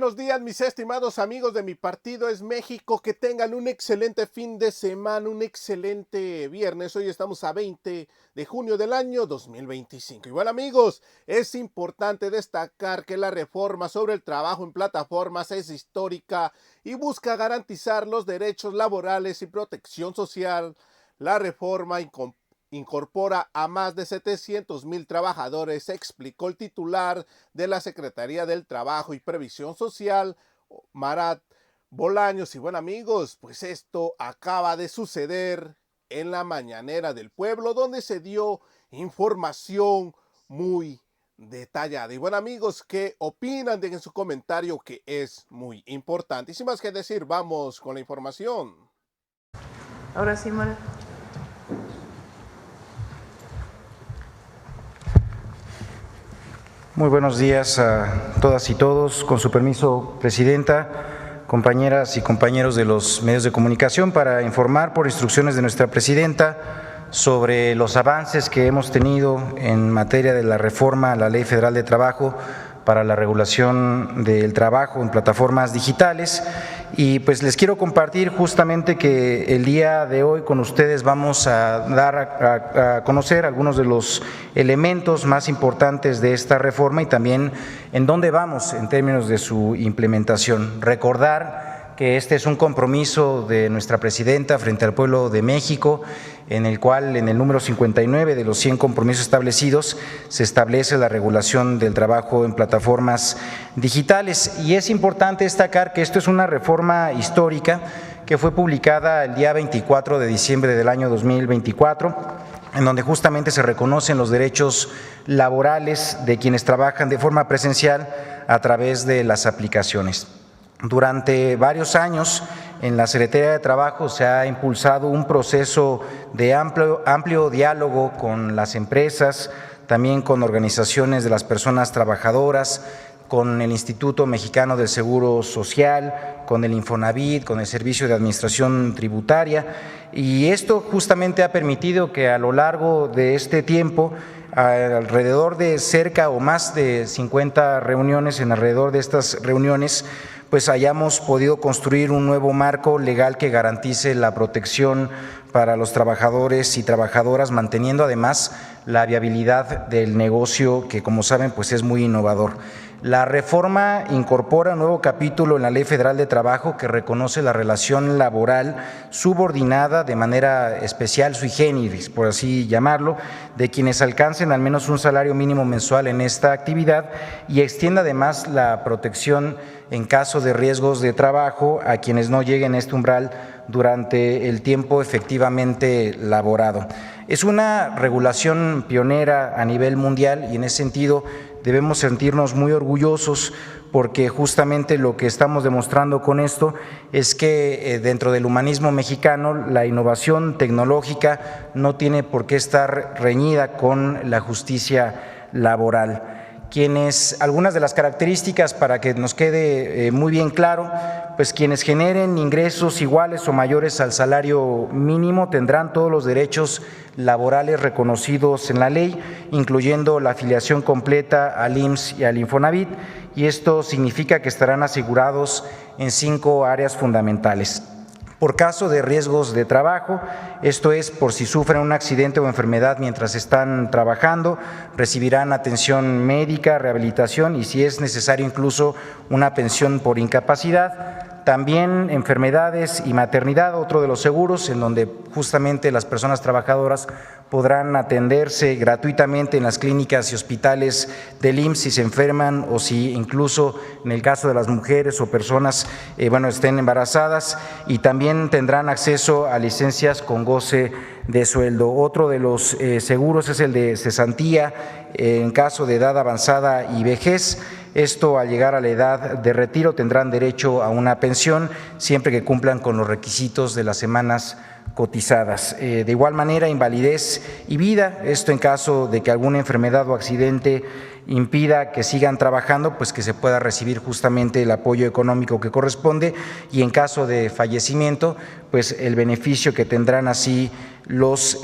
buenos días, mis estimados amigos de mi partido es México. Que tengan un excelente fin de semana, un excelente viernes. Hoy estamos a 20 de junio del año 2025. Y bueno, amigos, es importante destacar que la reforma sobre el trabajo en plataformas es histórica y busca garantizar los derechos laborales y protección social. La reforma incorpora a más de 700,000 trabajadores, explicó el titular de la Secretaría del Trabajo y Previsión Social, Marat Bolaños. Y bueno, amigos, pues esto acaba de suceder en la mañanera del pueblo, donde se dio información muy detallada. Y bueno, amigos, ¿qué opinan? Dejen su comentario, que es muy importante. Y sin más que decir, vamos con la información. Ahora sí, Marat. Muy buenos días a todas y todos. Con su permiso, Presidenta, compañeras y compañeros de los medios de comunicación, para informar por instrucciones de nuestra Presidenta sobre los avances que hemos tenido en materia de la reforma a la Ley Federal de Trabajo para la regulación del trabajo en plataformas digitales. Y pues les quiero compartir justamente que el día de hoy con ustedes vamos a dar a conocer algunos de los elementos más importantes de esta reforma y también en dónde vamos en términos de su implementación. Recordar que este es un compromiso de nuestra Presidenta frente al pueblo de México, en el cual en el número 59 de los 100 compromisos establecidos se establece la regulación del trabajo en plataformas digitales. Y es importante destacar que esto es una reforma histórica que fue publicada el día 24 de diciembre del año 2024, en donde justamente se reconocen los derechos laborales de quienes trabajan de forma presencial a través de las aplicaciones. Durante varios años, en la Secretaría de Trabajo se ha impulsado un proceso de amplio diálogo con las empresas, también con organizaciones de las personas trabajadoras, con el Instituto Mexicano del Seguro Social, con el Infonavit, con el Servicio de Administración Tributaria, y esto justamente ha permitido que a lo largo de este tiempo, alrededor de cerca o más de 50 reuniones, en alrededor de estas reuniones, pues hayamos podido construir un nuevo marco legal que garantice la protección para los trabajadores y trabajadoras, manteniendo además la viabilidad del negocio, que como saben pues es muy innovador. La reforma incorpora un nuevo capítulo en la Ley Federal de Trabajo que reconoce la relación laboral subordinada de manera especial, sui generis, por así llamarlo, de quienes alcancen al menos un salario mínimo mensual en esta actividad, y extiende además la protección en caso de riesgos de trabajo a quienes no lleguen a este umbral durante el tiempo efectivamente laborado. Es una regulación pionera a nivel mundial y en ese sentido debemos sentirnos muy orgullosos, porque justamente lo que estamos demostrando con esto es que dentro del humanismo mexicano la innovación tecnológica no tiene por qué estar reñida con la justicia laboral. Algunas de las características, para que nos quede muy bien claro, pues quienes generen ingresos iguales o mayores al salario mínimo tendrán todos los derechos laborales reconocidos en la ley, incluyendo la afiliación completa al IMSS y al Infonavit, y esto significa que estarán asegurados en 5 áreas fundamentales. Por caso de riesgos de trabajo, esto es por si sufren un accidente o enfermedad mientras están trabajando, recibirán atención médica, rehabilitación y si es necesario incluso una pensión por incapacidad. También enfermedades y maternidad, otro de los seguros, en donde justamente las personas trabajadoras podrán atenderse gratuitamente en las clínicas y hospitales del IMSS si se enferman o si incluso en el caso de las mujeres o personas estén embarazadas, y también tendrán acceso a licencias con goce de sueldo. Otro de los seguros es el de cesantía en caso de edad avanzada y vejez. Esto, al llegar a la edad de retiro, tendrán derecho a una pensión siempre que cumplan con los requisitos de las semanas cotizadas. De igual manera, invalidez y vida, esto en caso de que alguna enfermedad o accidente impida que sigan trabajando, pues que se pueda recibir justamente el apoyo económico que corresponde, y en caso de fallecimiento, pues el beneficio que tendrán así los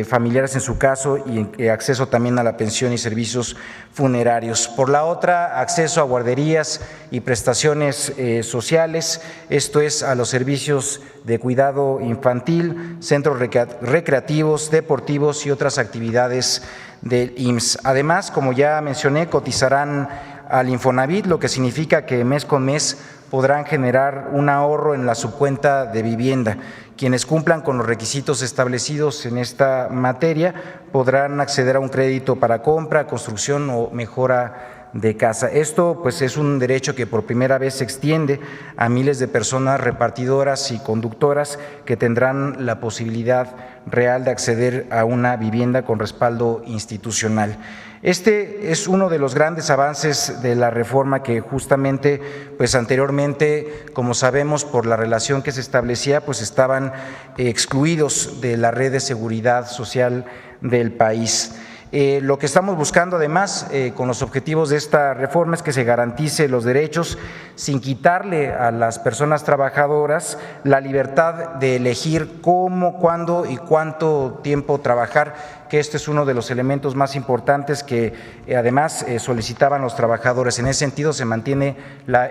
familiares en su caso, y acceso también a la pensión y servicios funerarios. Por la otra, acceso a guarderías y prestaciones sociales, esto es a los servicios de cuidado infantil, centros recreativos, deportivos y otras actividades del IMSS. Además, como ya mencioné, cotizarán al Infonavit, lo que significa que mes con mes podrán generar un ahorro en la subcuenta de vivienda. Quienes cumplan con los requisitos establecidos en esta materia podrán acceder a un crédito para compra, construcción o mejora de casa. Esto pues es un derecho que por primera vez se extiende a miles de personas repartidoras y conductoras que tendrán la posibilidad real de acceder a una vivienda con respaldo institucional. Este es uno de los grandes avances de la reforma que justamente pues anteriormente, como sabemos por la relación que se establecía, pues estaban excluidos de la red de seguridad social del país. Lo que estamos buscando además con los objetivos de esta reforma es que se garantice los derechos sin quitarle a las personas trabajadoras la libertad de elegir cómo, cuándo y cuánto tiempo trabajar, que este es uno de los elementos más importantes que además solicitaban los trabajadores. En ese sentido se mantiene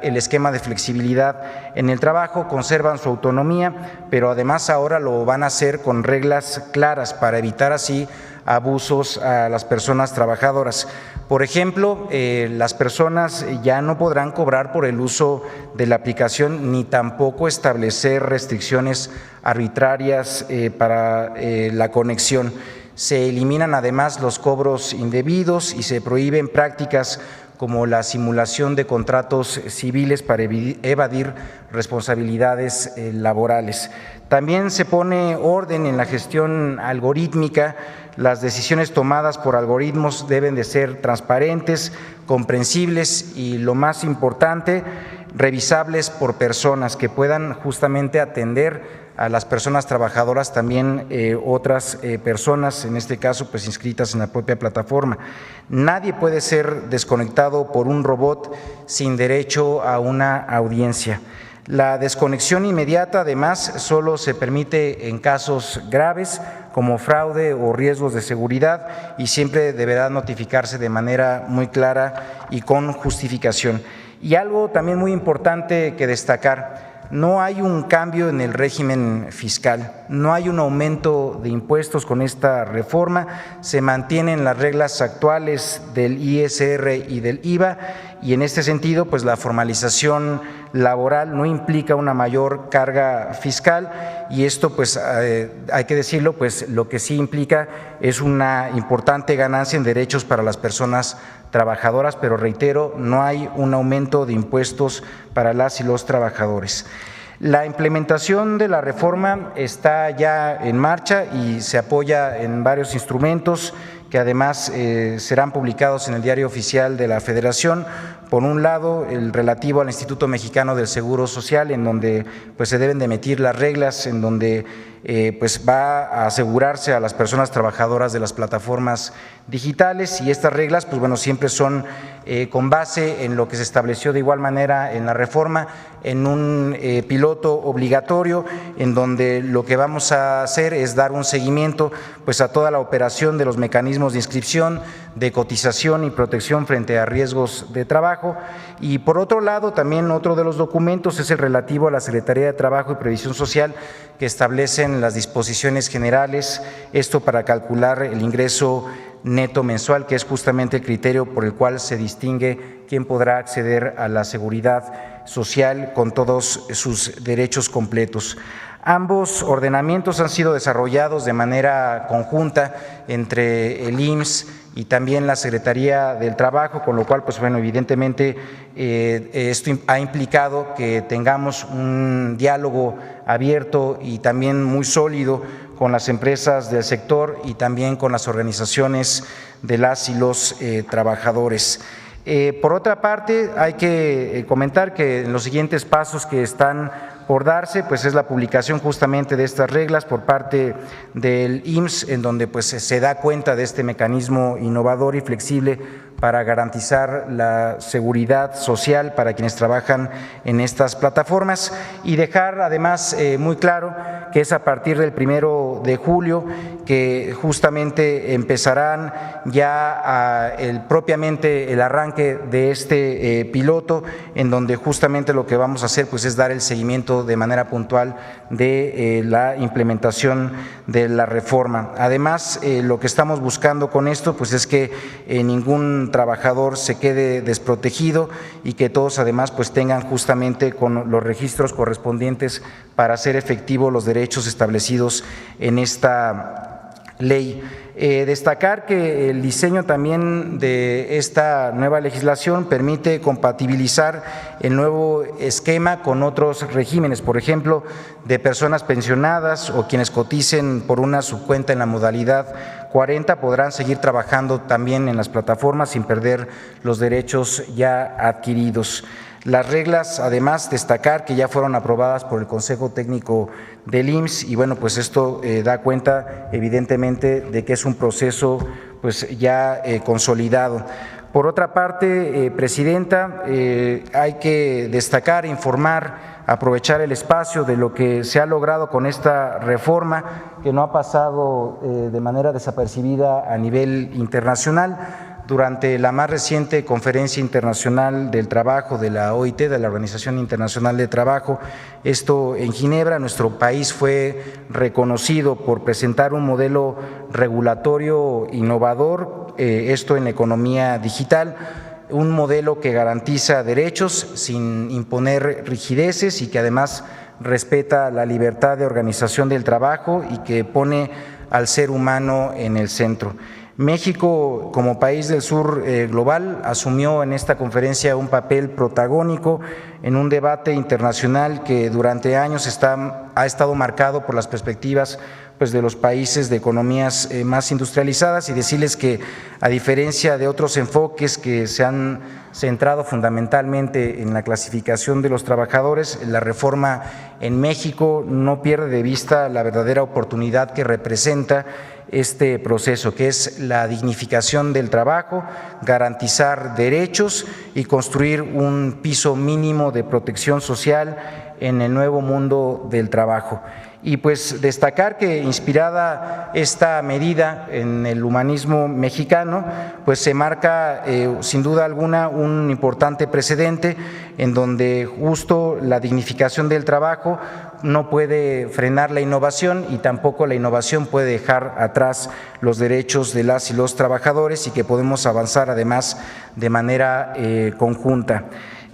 el esquema de flexibilidad en el trabajo, conservan su autonomía, pero además ahora lo van a hacer con reglas claras para evitar así abusos a las personas trabajadoras. Por ejemplo, las personas ya no podrán cobrar por el uso de la aplicación ni tampoco establecer restricciones arbitrarias para la conexión. Se eliminan además los cobros indebidos y se prohíben prácticas como la simulación de contratos civiles para evadir responsabilidades laborales. También se pone orden en la gestión algorítmica. Las decisiones tomadas por algoritmos deben de ser transparentes, comprensibles y, lo más importante, revisables por personas que puedan justamente atender a las personas trabajadoras, también otras personas, en este caso pues inscritas en la propia plataforma. Nadie puede ser desconectado por un robot sin derecho a una audiencia. La desconexión inmediata, además, solo se permite en casos graves como fraude o riesgos de seguridad y siempre deberá notificarse de manera muy clara y con justificación. Y algo también muy importante que destacar: no hay un cambio en el régimen fiscal, no hay un aumento de impuestos con esta reforma, se mantienen las reglas actuales del ISR y del IVA, y en este sentido pues la formalización laboral no implica una mayor carga fiscal, y esto pues hay que decirlo, pues lo que sí implica es una importante ganancia en derechos para las personas trabajadoras, pero reitero, no hay un aumento de impuestos para las y los trabajadores. La implementación de la reforma está ya en marcha y se apoya en varios instrumentos que además serán publicados en el Diario Oficial de la Federación. Por un lado, el relativo al Instituto Mexicano del Seguro Social, en donde pues se deben de emitir las reglas, en donde pues va a asegurarse a las personas trabajadoras de las plataformas digitales, y estas reglas pues bueno siempre son con base en lo que se estableció de igual manera en la reforma, en un piloto obligatorio, en donde lo que vamos a hacer es dar un seguimiento pues a toda la operación de los mecanismos de inscripción, de cotización y protección frente a riesgos de trabajo. Y por otro lado, también otro de los documentos es el relativo a la Secretaría de Trabajo y Previsión Social, que establecen las disposiciones generales, esto para calcular el ingreso neto mensual, que es justamente el criterio por el cual se distingue quién podrá acceder a la seguridad social con todos sus derechos completos. Ambos ordenamientos han sido desarrollados de manera conjunta entre el IMSS y también la Secretaría del Trabajo, con lo cual, pues bueno, evidentemente esto ha implicado que tengamos un diálogo abierto y también muy sólido con las empresas del sector y también con las organizaciones de las y los trabajadores. Por otra parte, hay que comentar que en los siguientes pasos que están por darse, pues es la publicación justamente de estas reglas por parte del IMSS, en donde pues se da cuenta de este mecanismo innovador y flexible para garantizar la seguridad social para quienes trabajan en estas plataformas, y dejar además muy claro que es a partir del 1 de julio que justamente empezarán ya propiamente el arranque de este piloto, en donde justamente lo que vamos a hacer pues es dar el seguimiento de manera puntual de la implementación de la reforma. Además, lo que estamos buscando con esto pues es que ningún trabajador se quede desprotegido y que todos además pues tengan justamente con los registros correspondientes para hacer efectivos los derechos establecidos en esta ley. Destacar que el diseño también de esta nueva legislación permite compatibilizar el nuevo esquema con otros regímenes, por ejemplo, de personas pensionadas o quienes coticen por una subcuenta en la modalidad 40 podrán seguir trabajando también en las plataformas sin perder los derechos ya adquiridos. Las reglas, además, destacar que ya fueron aprobadas por el Consejo Técnico del IMSS y bueno, pues esto da cuenta evidentemente de que es un proceso pues ya consolidado. Por otra parte, Presidenta, hay que destacar, informar, aprovechar el espacio de lo que se ha logrado con esta reforma, que no ha pasado de manera desapercibida a nivel internacional. Durante la más reciente Conferencia Internacional del Trabajo de la OIT, de la Organización Internacional de Trabajo, esto en Ginebra, nuestro país fue reconocido por presentar un modelo regulatorio innovador, esto en la economía digital, un modelo que garantiza derechos sin imponer rigideces y que además respeta la libertad de organización del trabajo y que pone al ser humano en el centro. México, como país del sur global, asumió en esta conferencia un papel protagónico en un debate internacional que durante años ha estado marcado por las perspectivas pues, de los países de economías más industrializadas, y decirles que, a diferencia de otros enfoques que se han centrado fundamentalmente en la clasificación de los trabajadores, la reforma en México no pierde de vista la verdadera oportunidad que representa este proceso, que es la dignificación del trabajo, garantizar derechos y construir un piso mínimo de protección social en el nuevo mundo del trabajo. Y pues destacar que, inspirada esta medida en el humanismo mexicano, pues se marca sin duda alguna un importante precedente en donde justo la dignificación del trabajo no puede frenar la innovación y tampoco la innovación puede dejar atrás los derechos de las y los trabajadores, y que podemos avanzar además de manera conjunta.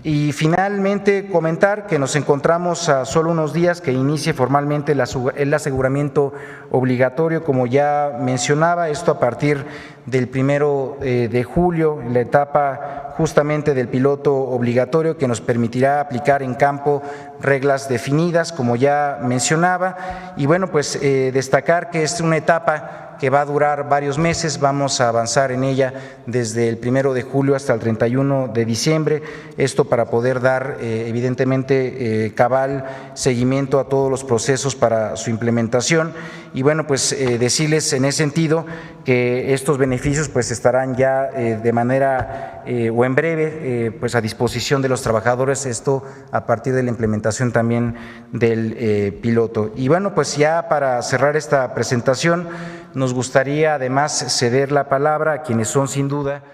Y finalmente comentar que nos encontramos a solo unos días que inicie formalmente el aseguramiento obligatorio, como ya mencionaba, esto a partir del 1 de julio, la etapa justamente del piloto obligatorio que nos permitirá aplicar en campo reglas definidas, como ya mencionaba, y bueno, pues destacar que es una etapa que va a durar varios meses, vamos a avanzar en ella desde el 1 de julio hasta el 31 de diciembre, esto para poder dar evidentemente cabal seguimiento a todos los procesos para su implementación. Y bueno, pues decirles en ese sentido que estos beneficios pues estarán ya de manera o en breve pues a disposición de los trabajadores, esto a partir de la implementación también del piloto. Y bueno, pues ya para cerrar esta presentación, nos gustaría además ceder la palabra a quienes son sin duda.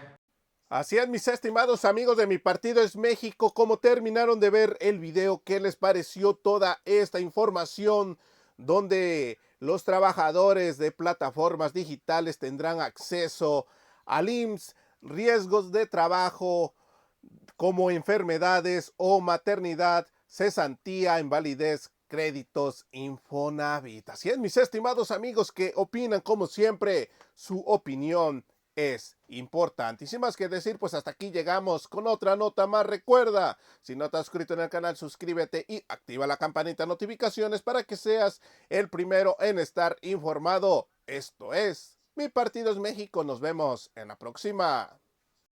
Así es, mis estimados amigos de Mi Partido es México, ¿cómo terminaron de ver el video? ¿Qué les pareció toda esta información donde los trabajadores de plataformas digitales tendrán acceso al IMSS, riesgos de trabajo como enfermedades o maternidad, cesantía, invalidez, créditos, Infonavit? Así es, mis estimados amigos que opinan, como siempre, su opinión es importante. Y sin más que decir, pues hasta aquí llegamos con otra nota más. Recuerda, si no te has suscrito en el canal, suscríbete y activa la campanita de notificaciones para que seas el primero en estar informado. Esto es Mi Partido es México. Nos vemos en la próxima.